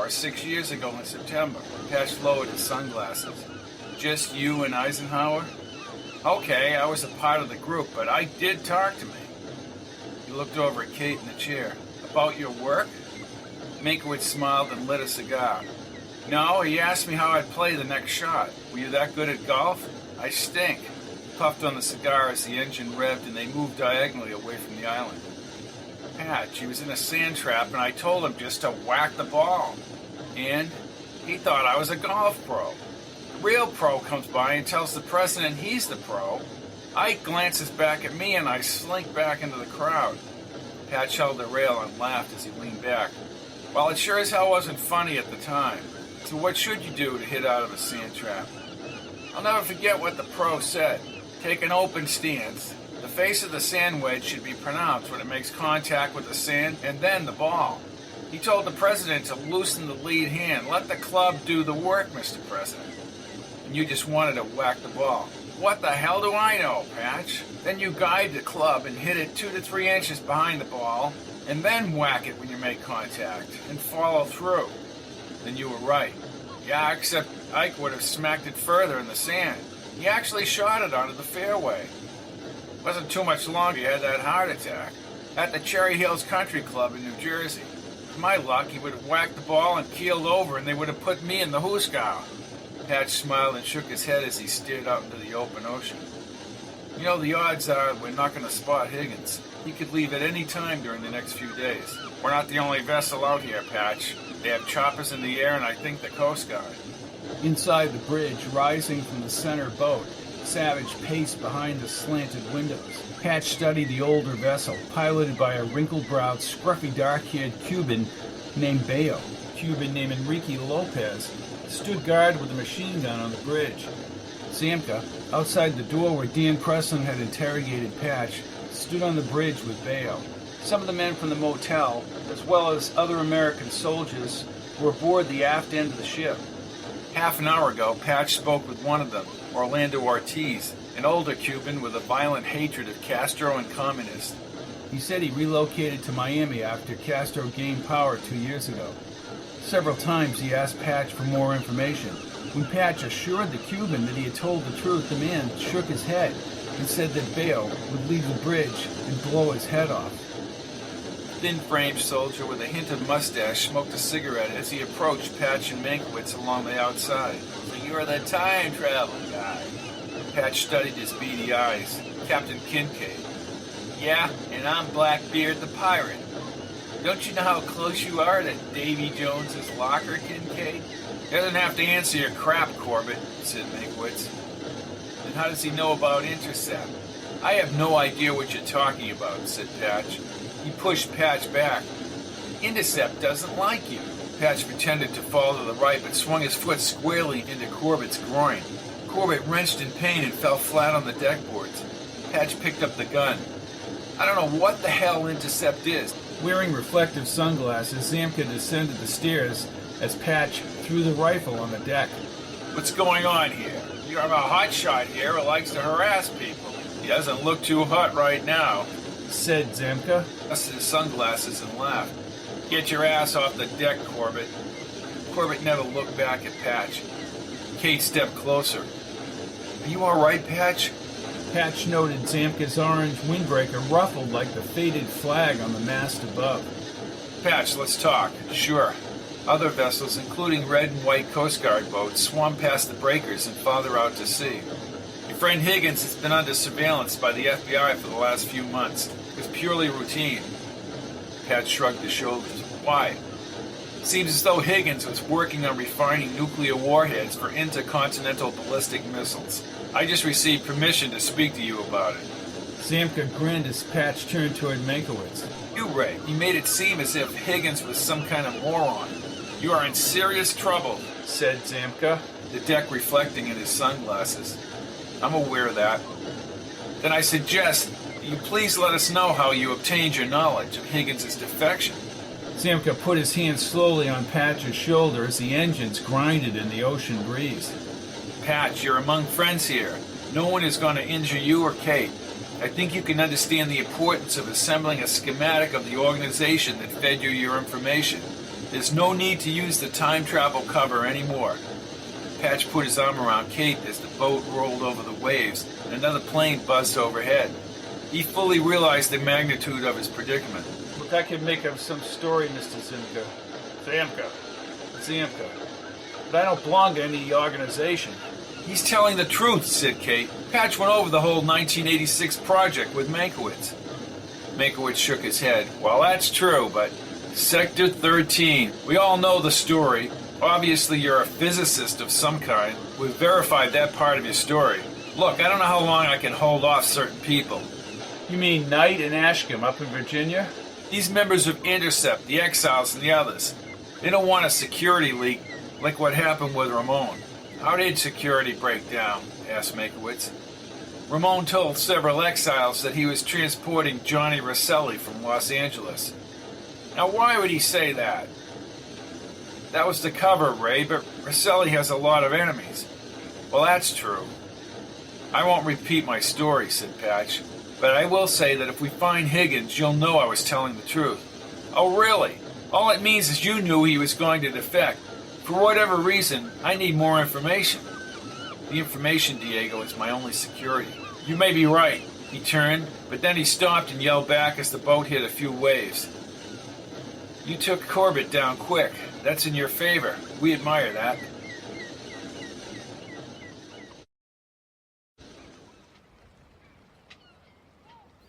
Eisenhower 6 years ago in September. Patch lowered his sunglasses. Just you and Eisenhower? Okay, I was a part of the group, but I did talk to me. He looked over at Kate in the chair. About your work? Meinkewitz smiled and lit a cigar. No, he asked me how I'd play the next shot. Were you that good at golf? I stink. He puffed on the cigar as the engine revved and they moved diagonally away from the island. Patch, he was in a sand trap and I told him just to whack the ball. And he thought I was a golf pro. The real pro comes by and tells the president he's the pro. Ike glances back at me and I slink back into the crowd. Patch held the rail and laughed as he leaned back. Well, it sure as hell wasn't funny at the time. So what should you do to hit out of a sand trap? I'll never forget what the pro said. Take an open stance. The face of the sand wedge should be pronounced when it makes contact with the sand and then the ball. He told the president to loosen the lead hand. Let the club do the work, Mr. President. And you just wanted to whack the ball. What the hell do I know, Patch? Then you guide the club and hit it 2 to 3 inches behind the ball, and then whack it when you make contact, and follow through. Then you were right. Yeah, except Ike would have smacked it further in the sand. He actually shot it onto the fairway. Wasn't too much longer he had that heart attack. At the Cherry Hills Country Club in New Jersey. With my luck, he would have whacked the ball and keeled over, and they would have put me in the hoosegow. Patch smiled and shook his head as he stared out into the open ocean. You know, the odds are we're not going to spot Higgins. He could leave at any time during the next few days. We're not the only vessel out here, Patch. They have choppers in the air and I think the Coast Guard. Inside the bridge, rising from the center boat, Savage paced behind the slanted windows. Patch studied the older vessel, piloted by a wrinkled-browed, scruffy, dark-haired Cuban named Bayo. Cuban named Enrique Lopez stood guard with a machine gun on the bridge. Zamka, outside the door where Dan Preston had interrogated Patch, stood on the bridge with Bayo. Some of the men from the motel, as well as other American soldiers, were aboard the aft end of the ship. Half an hour ago, Patch spoke with one of them, Orlando Ortiz, an older Cuban with a violent hatred of Castro and communists. He said he relocated to Miami after Castro gained power 2 years ago. Several times he asked Patch for more information. When Patch assured the Cuban that he had told the truth, the man shook his head and said that Bayo would leave the bridge and blow his head off. A thin-framed soldier with a hint of mustache smoked a cigarette as he approached Patch and Meinkewitz along the outside. So you're the time travel guy. Patch studied his beady eyes. Captain Kincaid. Yeah, and I'm Blackbeard the pirate. Don't you know how close you are to Davy Jones's locker, Kincaid? He doesn't have to answer your crap, Corbett, said Meinkewitz. Then how does he know about Intercept? I have no idea what you're talking about, said Patch. He pushed Patch back. Intercept doesn't like you. Patch pretended to fall to the right, but swung his foot squarely into Corbett's groin. Corbett wrenched in pain and fell flat on the deck boards. Patch picked up the gun. I don't know what the hell Intercept is. Wearing reflective sunglasses, Zamka descended the stairs as Patch threw the rifle on the deck. What's going on here? You have a hotshot here who likes to harass people. He doesn't look too hot right now, said Zamka, adjusted his sunglasses and laughed. Get your ass off the deck, Corbett. Corbett never looked back at Patch. Kate stepped closer. Are you all right, Patch? Patch noted Zamka's orange windbreaker ruffled like the faded flag on the mast above. Patch, let's talk. Sure. Other vessels, including red and white Coast Guard boats, swam past the breakers and farther out to sea. Your friend Higgins has been under surveillance by the FBI for the last few months. It was purely routine. Patch shrugged his shoulders. Why? It seems as though Higgins was working on refining nuclear warheads for intercontinental ballistic missiles. I just received permission to speak to you about it. Zamka grinned as Patch turned toward Meinkewitz. You, Ray, he made it seem as if Higgins was some kind of moron. You are in serious trouble, said Zamka, the deck reflecting in his sunglasses. I'm aware of that. Then I suggest that you please let us know how you obtained your knowledge of Higgins' defection. Zamka put his hand slowly on Patch's shoulder as the engines grinded in the ocean breeze. Patch, you're among friends here. No one is going to injure you or Kate. I think you can understand the importance of assembling a schematic of the organization that fed you your information. There's no need to use the time travel cover anymore. Patch put his arm around Kate as the boat rolled over the waves and another plane buzzed overhead. He fully realized the magnitude of his predicament. Look, I can make up some story, Mr. Zamka. But I don't belong to any organization. He's telling the truth, said Kate. Patch went over the whole 1986 project with Meinkewitz. Meinkewitz shook his head. Well, that's true, but Sector 13. We all know the story. Obviously, you're a physicist of some kind. We've verified that part of your story. Look, I don't know how long I can hold off certain people. You mean Knight and Ashcombe up in Virginia? These members of Intercept, the Exiles, and the others. They don't want a security leak like what happened with Ramon. How did security break down? Asked Meinkewitz. Ramon told several Exiles that he was transporting Johnny Rosselli from Los Angeles. Now, why would he say that? That was the cover, Ray, but Rosselli has a lot of enemies. Well, that's true. I won't repeat my story, said Patch, but I will say that if we find Higgins, you'll know I was telling the truth. Oh, really? All it means is you knew he was going to defect. For whatever reason, I need more information. The information, Diego, is my only security. You may be right. He turned, but then he stopped and yelled back as the boat hit a few waves. You took Corbett down quick. That's in your favor. We admire that.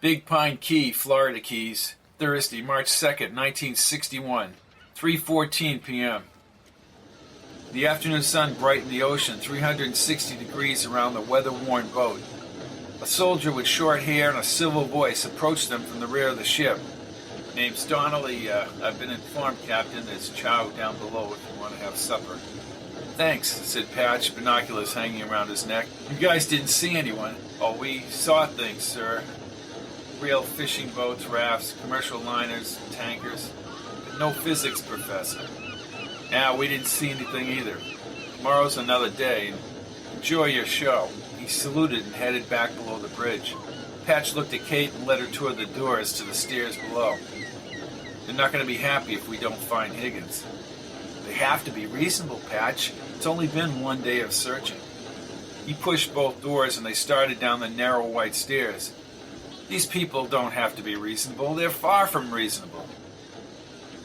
Big Pine Key, Florida Keys, Thursday, March 2nd, 1961, 3:14 p.m. The afternoon sun brightened the ocean 360 degrees around the weather-worn boat. A soldier with short hair and a civil voice approached them from the rear of the ship. Name's Donnelly. I've been informed, Captain, there's chow down below if you want to have supper. Thanks, said Patch, binoculars hanging around his neck. You guys didn't see anyone. Oh, we saw things, sir. Real fishing boats, rafts, commercial liners, tankers. But no physics, Professor. Yeah, we didn't see anything either. Tomorrow's another day, and enjoy your show. He saluted and headed back below the bridge. Patch looked at Kate and led her toward the doors to the stairs below. They're not going to be happy if we don't find Higgins. They have to be reasonable, Patch. It's only been one day of searching. He pushed both doors and they started down the narrow white stairs. These people don't have to be reasonable. They're far from reasonable.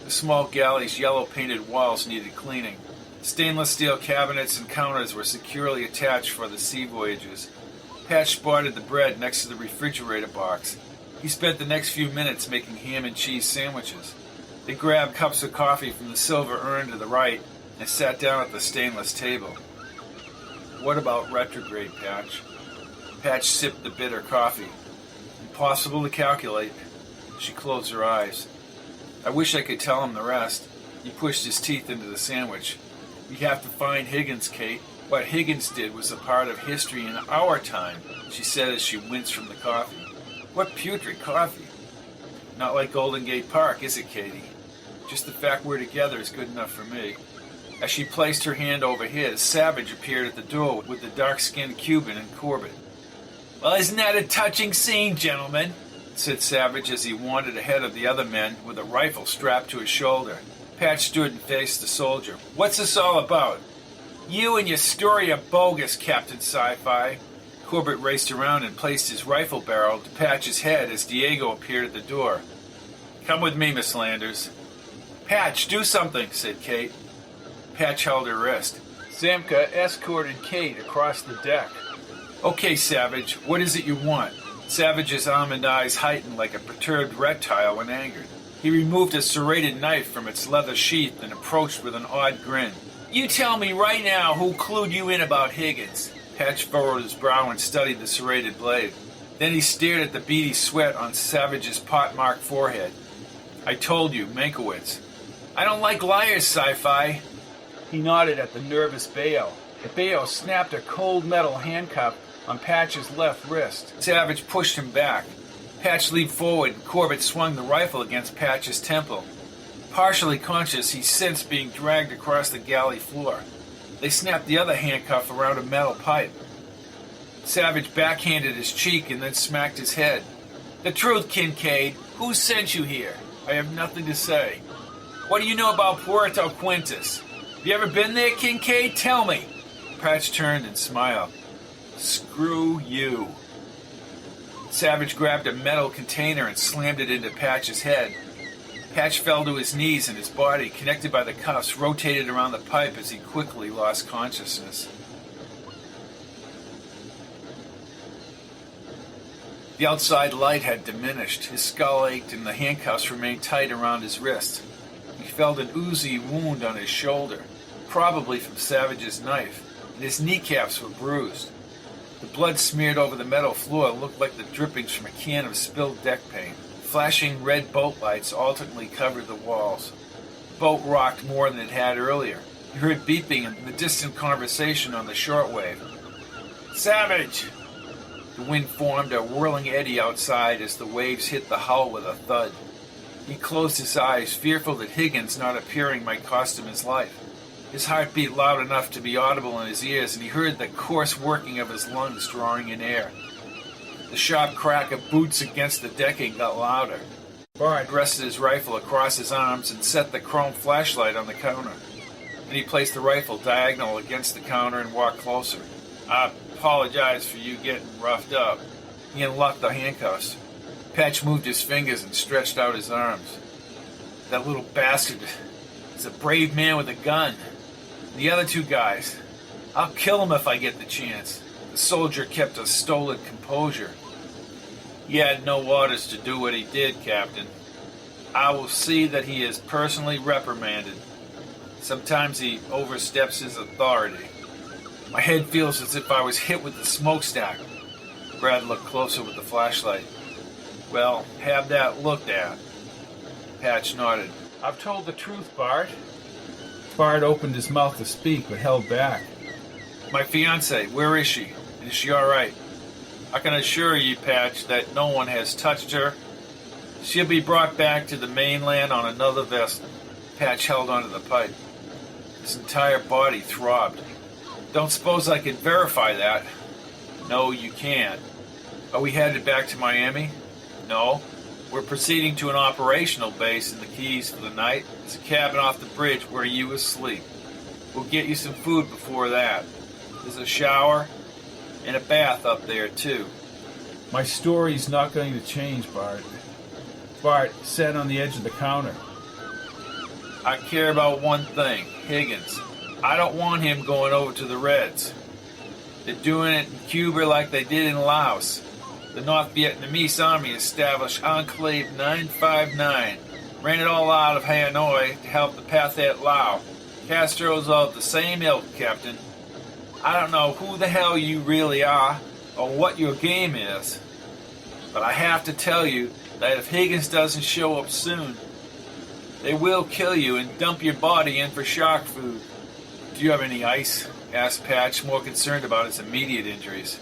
The small galley's yellow-painted walls needed cleaning. Stainless steel cabinets and counters were securely attached for the sea voyages. Patch spotted the bread next to the refrigerator box. He spent the next few minutes making ham and cheese sandwiches. They grabbed cups of coffee from the silver urn to the right and sat down at the stainless table. What about retrograde, Patch? Patch sipped the bitter coffee. Impossible to calculate. She closed her eyes. I wish I could tell him the rest. He pushed his teeth into the sandwich. We have to find Higgins, Kate. What Higgins did was a part of history in our time, she said as she winced from the coffee. What putrid coffee. Not like Golden Gate Park, is it, Katie? Just the fact we're together is good enough for me. As she placed her hand over his, Savage appeared at the door with the dark-skinned Cuban and Corbett. Well, isn't that a touching scene, gentlemen? Said Savage as he wandered ahead of the other men with a rifle strapped to his shoulder. Patch stood and faced the soldier. What's this all about? You and your story are bogus, Captain Sci-Fi. Corbett raced around and placed his rifle barrel to Patch's head as Diego appeared at the door. Come with me, Miss Landers. Patch, do something, said Kate. Patch held her wrist. Zamka escorted Kate across the deck. Okay, Savage, what is it you want? Savage's almond eyes heightened like a perturbed reptile when angered. He removed a serrated knife from its leather sheath and approached with an odd grin. You tell me right now who clued you in about Higgins. Patch furrowed his brow and studied the serrated blade. Then he stared at the beady sweat on Savage's pot-marked forehead. I told you, Meinkewitz. I don't like liars, Sci-Fi. He nodded at the nervous Bayo. The Bayo snapped a cold metal handcuff on Patch's left wrist. Savage pushed him back. Patch leaped forward and Corbett swung the rifle against Patch's temple. Partially conscious, he sensed being dragged across the galley floor. They snapped the other handcuff around a metal pipe. Savage backhanded his cheek and then smacked his head. The truth, Kincaid. Who sent you here? I have nothing to say. What do you know about Puerto Quintas? Have you ever been there, Kincaid? Tell me. Patch turned and smiled. Screw you. Savage grabbed a metal container and slammed it into Patch's head. Patch fell to his knees and his body, connected by the cuffs, rotated around the pipe as he quickly lost consciousness. The outside light had diminished. His skull ached and the handcuffs remained tight around his wrist. He felt an oozy wound on his shoulder, probably from Savage's knife, and his kneecaps were bruised. The blood smeared over the metal floor looked like the drippings from a can of spilled deck paint. Flashing red boat lights alternately covered the walls. The boat rocked more than it had earlier. He heard beeping and the distant conversation on the shortwave. Savage! The wind formed a whirling eddy outside as the waves hit the hull with a thud. He closed his eyes, fearful that Higgins not appearing might cost him his life. His heart beat loud enough to be audible in his ears, and he heard the coarse working of his lungs drawing in air. The sharp crack of boots against the decking got louder. Bart rested his rifle across his arms and set the chrome flashlight on the counter. Then he placed the rifle diagonal against the counter and walked closer. I apologize for you getting roughed up. He unlocked the handcuffs. Patch moved his fingers and stretched out his arms. That little bastard is a brave man with a gun. The other two guys, I'll kill him if I get the chance. The soldier kept a stolid composure. He had no orders to do what he did, Captain. I will see that he is personally reprimanded. Sometimes he oversteps his authority. My head feels as if I was hit with the smokestack. Brad looked closer with the flashlight. Well, have that looked at. Patch nodded. I've told the truth, Bart. Bart opened his mouth to speak, but held back. My fiancée, where is she? Is she all right? I can assure you, Patch, that no one has touched her. She'll be brought back to the mainland on another vessel. Patch held onto the pipe. His entire body throbbed. Don't suppose I can verify that? No, you can't. Are we headed back to Miami? No. We're proceeding to an operational base in the Keys for the night. It's a cabin off the bridge where you asleep. We'll get you some food before that. There's a shower and a bath up there, too. My story's not going to change, Bart. Bart sat on the edge of the counter. I care about one thing, Higgins. I don't want him going over to the Reds. They're doing it in Cuba like they did in Laos. The North Vietnamese Army established Enclave 959, ran it all out of Hanoi to help the Pathet Lao. Castro's of the same ilk, Captain. I don't know who the hell you really are or what your game is, but I have to tell you that if Higgins doesn't show up soon, they will kill you and dump your body in for shark food. Do you have any ice? Asked Patch, more concerned about his immediate injuries.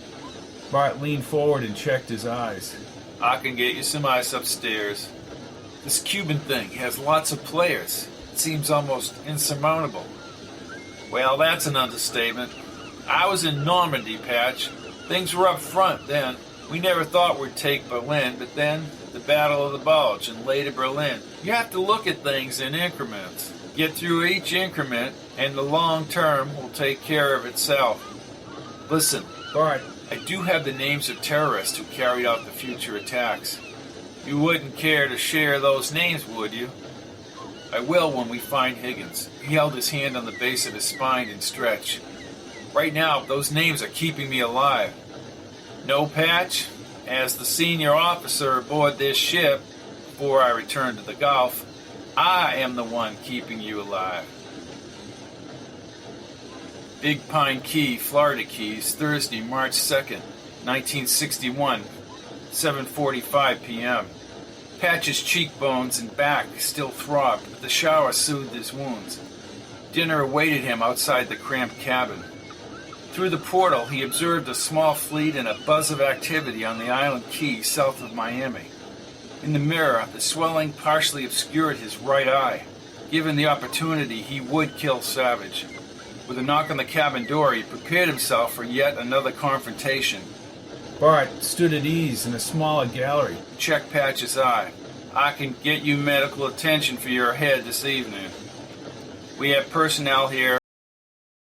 Bart leaned forward and checked his eyes. I can get you some ice upstairs. This Cuban thing has lots of players. It seems almost insurmountable. Well, that's an understatement. I was in Normandy, Patch. Things were up front then. We never thought we'd take Berlin, but then the Battle of the Bulge and later Berlin. You have to look at things in increments. Get through each increment, and the long term will take care of itself. Listen, Bart, I do have the names of terrorists who carried out the future attacks. You wouldn't care to share those names, would you? I will when we find Higgins. He held his hand on the base of his spine and stretched. Right now, those names are keeping me alive. No, Patch, as the senior officer aboard this ship, before I return to the Gulf, I am the one keeping you alive. Big Pine Key, Florida Keys, Thursday, March 2nd, 1961, 7:45 p.m. Patch's cheekbones and back still throbbed, but the shower soothed his wounds. Dinner awaited him outside the cramped cabin. Through the portal, he observed a small fleet and a buzz of activity on the island key south of Miami. In the mirror, the swelling partially obscured his right eye. Given the opportunity, he would kill Savage. With a knock on the cabin door, he prepared himself for yet another confrontation. Bart stood at ease in a smaller gallery. Checked Patch's eye. I can get you medical attention for your head this evening. We have personnel here